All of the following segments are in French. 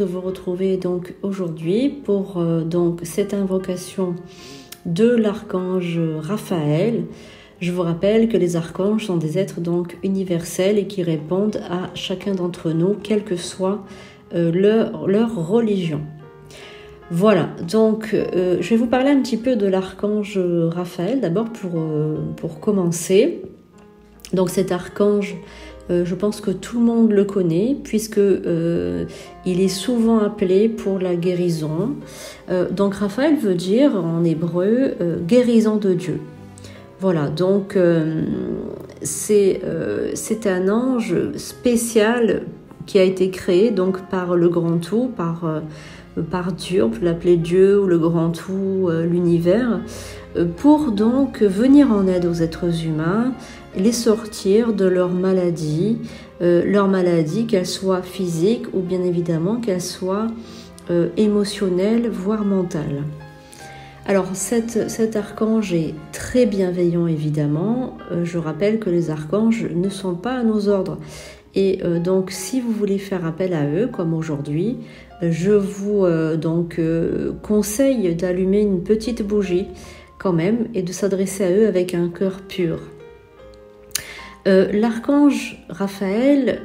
de vous retrouver donc aujourd'hui pour donc cette invocation de l'archange Raphaël. Je vous rappelle que les archanges sont des êtres donc universels et qui répondent à chacun d'entre nous, quelle que soit leur religion. Voilà, donc je vais vous parler un petit peu de l'archange Raphaël, d'abord pour commencer. Donc cet archange, je pense que tout le monde le connaît, puisque il est souvent appelé pour la guérison. Donc Raphaël veut dire en hébreu guérison de Dieu. Voilà, donc c'est un ange spécial qui a été créé donc par le grand tout, par Dieu, on peut l'appeler Dieu ou le grand tout, l'univers, pour donc venir en aide aux êtres humains, les sortir de leur maladie, qu'elle soit physique ou bien évidemment qu'elle soit émotionnelle, voire mentale. Alors cet archange est très bienveillant évidemment. Je rappelle que les archanges ne sont pas à nos ordres. Et donc si vous voulez faire appel à eux, comme aujourd'hui, je vous conseille d'allumer une petite bougie quand même et de s'adresser à eux avec un cœur pur. L'archange Raphaël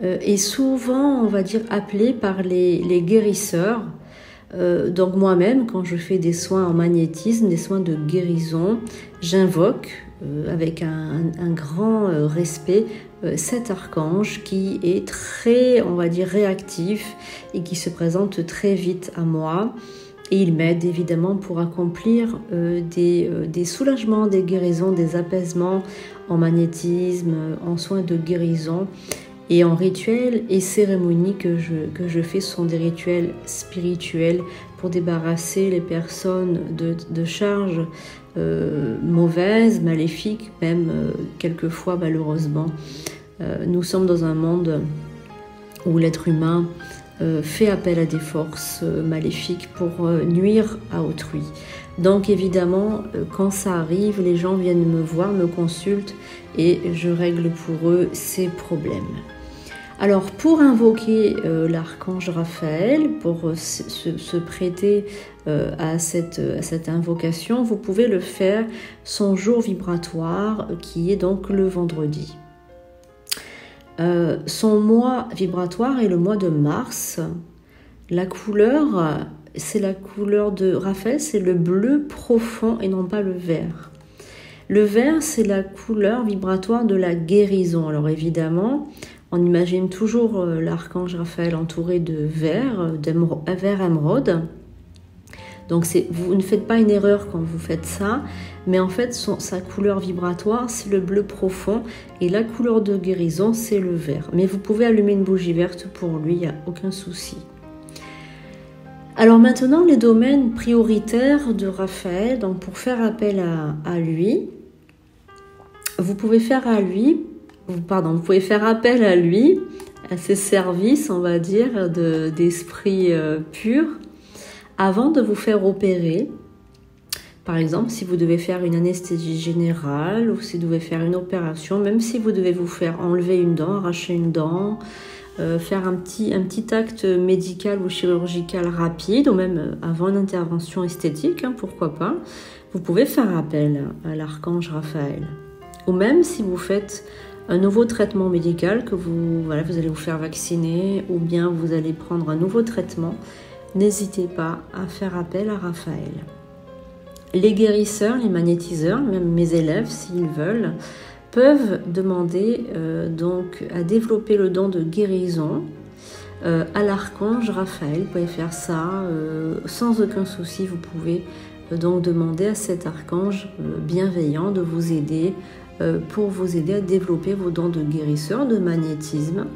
est souvent, on va dire, appelé par les guérisseurs. Donc moi-même, quand je fais des soins en magnétisme, des soins de guérison, j'invoque avec un grand respect cet archange qui est très, on va dire, réactif et qui se présente très vite à moi. Et il m'aide évidemment pour accomplir des soulagements, des guérisons, des apaisements en magnétisme, en soins de guérison. Et en rituels et cérémonies que je fais, ce sont des rituels spirituels pour débarrasser les personnes de charges mauvaises, maléfiques, même quelquefois malheureusement. Nous sommes dans un monde où l'être humain fait appel à des forces maléfiques pour nuire à autrui. Donc évidemment, quand ça arrive, les gens viennent me voir, me consultent et je règle pour eux ces problèmes. Alors pour invoquer l'archange Raphaël, pour se prêter à cette invocation, vous pouvez le faire son jour vibratoire qui est donc le vendredi. Son mois vibratoire est le mois de mars. La couleur, c'est la couleur de Raphaël, c'est le bleu profond et non pas le vert. Le vert, c'est la couleur vibratoire de la guérison. Alors évidemment, on imagine toujours l'archange Raphaël entouré de vert émeraude. Donc vous ne faites pas une erreur quand vous faites ça, mais en fait sa couleur vibratoire c'est le bleu profond et la couleur de guérison c'est le vert. Mais vous pouvez allumer une bougie verte pour lui, il n'y a aucun souci. Alors maintenant les domaines prioritaires de Raphaël, donc pour faire appel à lui, vous pouvez faire appel à lui, à ses services on va dire d'esprit pur, avant de vous faire opérer. Par exemple, si vous devez faire une anesthésie générale ou si vous devez faire une opération, même si vous devez vous faire enlever une dent, arracher une dent, faire un petit acte médical ou chirurgical rapide, ou même avant une intervention esthétique, pourquoi pas, vous pouvez faire appel à l'archange Raphaël. Ou même si vous faites un nouveau traitement médical, que vous allez vous faire vacciner, ou bien vous allez prendre un nouveau traitement, n'hésitez pas à faire appel à Raphaël. Les guérisseurs, les magnétiseurs, même mes élèves, s'ils veulent, peuvent demander donc à développer le don de guérison à l'archange Raphaël. Vous pouvez faire ça sans aucun souci. Vous pouvez donc demander à cet archange bienveillant de vous aider pour vous aider à développer vos dons de guérisseur, de magnétisme,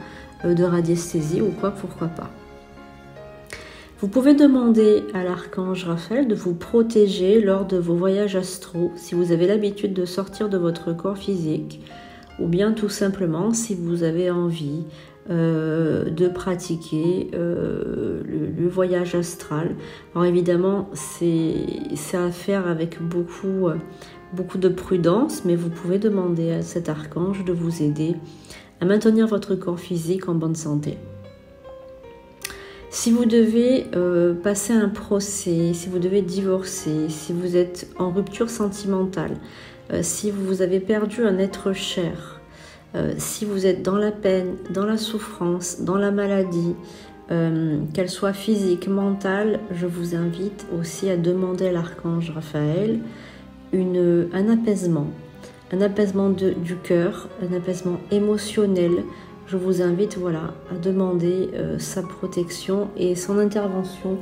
de radiesthésie ou quoi, pourquoi pas. Vous pouvez demander à l'archange Raphaël de vous protéger lors de vos voyages astraux, si vous avez l'habitude de sortir de votre corps physique, ou bien tout simplement si vous avez envie de pratiquer le voyage astral. Alors évidemment, c'est à faire avec beaucoup de prudence, mais vous pouvez demander à cet archange de vous aider à maintenir votre corps physique en bonne santé. Si vous devez passer un procès, si vous devez divorcer, si vous êtes en rupture sentimentale, si vous avez perdu un être cher, si vous êtes dans la peine, dans la souffrance, dans la maladie, qu'elle soit physique, mentale, je vous invite aussi à demander à l'archange Raphaël un apaisement du cœur, un apaisement émotionnel. Je vous invite à demander sa protection et son intervention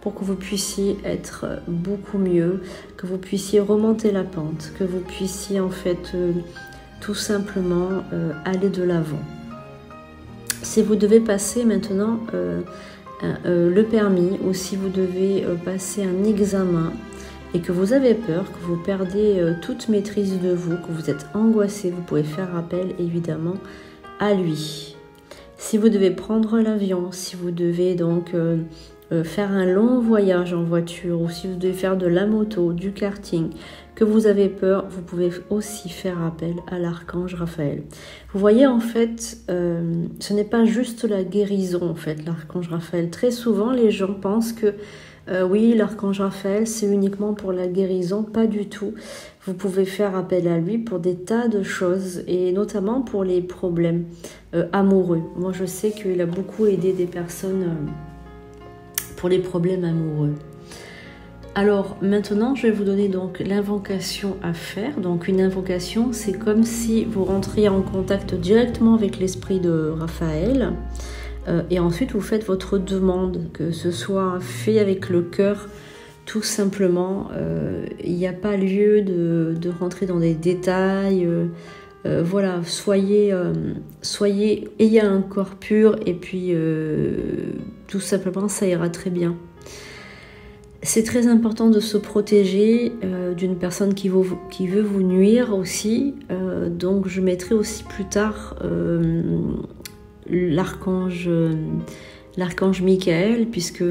pour que vous puissiez être beaucoup mieux, que vous puissiez remonter la pente, que vous puissiez en fait tout simplement aller de l'avant. Si vous devez passer maintenant le permis ou si vous devez passer un examen et que vous avez peur, que vous perdez toute maîtrise de vous, que vous êtes angoissé, vous pouvez faire appel évidemment à lui. Si vous devez prendre l'avion, si vous devez donc faire un long voyage en voiture ou si vous devez faire de la moto, du karting, que vous avez peur, vous pouvez aussi faire appel à l'archange Raphaël. Vous voyez en fait, ce n'est pas juste la guérison en fait, l'archange Raphaël. Très souvent les gens pensent que oui, l'archange Raphaël c'est uniquement pour la guérison, pas du tout. Vous pouvez faire appel à lui pour des tas de choses et notamment pour les problèmes amoureux. Moi je sais qu'il a beaucoup aidé des personnes pour les problèmes amoureux. Alors maintenant je vais vous donner donc l'invocation à faire. Donc une invocation, c'est comme si vous rentriez en contact directement avec l'esprit de Raphaël et ensuite vous faites votre demande, que ce soit fait avec le cœur. Tout simplement, il n'y a pas lieu de rentrer dans des détails. Voilà, ayez un corps pur et puis tout simplement, ça ira très bien. C'est très important de se protéger d'une personne qui veut vous nuire aussi. Donc, je mettrai aussi plus tard l'archange Michael, puisque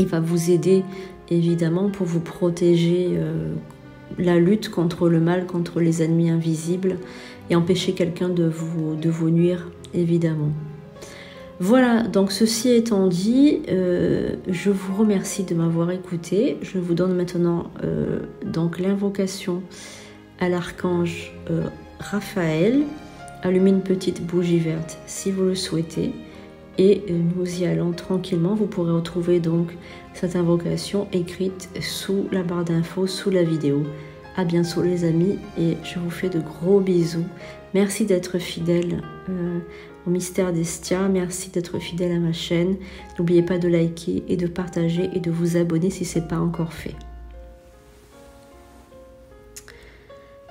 il va vous aider évidemment pour vous protéger la lutte contre le mal, contre les ennemis invisibles et empêcher quelqu'un de vous nuire évidemment. Voilà, donc ceci étant dit, je vous remercie de m'avoir écouté. Je vous donne maintenant donc l'invocation à l'archange Raphaël. Allumez une petite bougie verte si vous le souhaitez. Et nous y allons tranquillement. Vous pourrez retrouver donc cette invocation écrite sous la barre d'infos, sous la vidéo. À bientôt les amis et je vous fais de gros bisous. Merci d'être fidèles au Mystère d'Hestia. Merci d'être fidèle à ma chaîne. N'oubliez pas de liker et de partager et de vous abonner si ce n'est pas encore fait.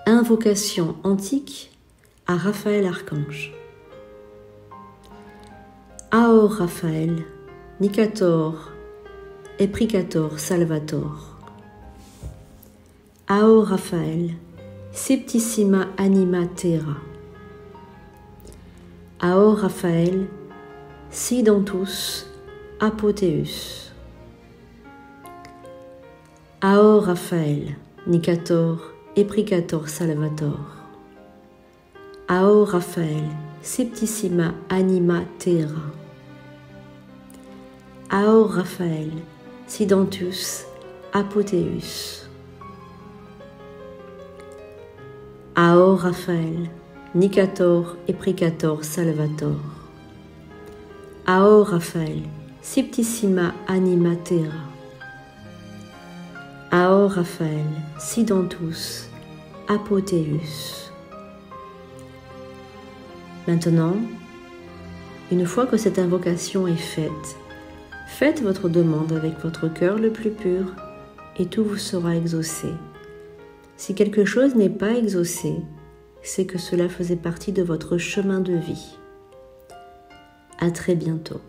Invocation antique à Raphaël Archange. Aor Raphaël, Nicator, Epricator Salvator. Aor Raphaël, Septissima Anima Terra. Aor Raphaël, Sidentus Apotheus. Aor Raphaël, Nicator, Epricator Salvator. Aor Raphaël, Septissima Anima Terra. Aor Raphaël, Sidentus Apotheus. Aor Raphaël, Nicator, Epricator Salvator. Aor Raphaël, Septissima Anima Terra. Aor Raphaël, Sidentus Apotheus. Maintenant, une fois que cette invocation est faite, faites votre demande avec votre cœur le plus pur et tout vous sera exaucé. Si quelque chose n'est pas exaucé, c'est que cela faisait partie de votre chemin de vie. À très bientôt.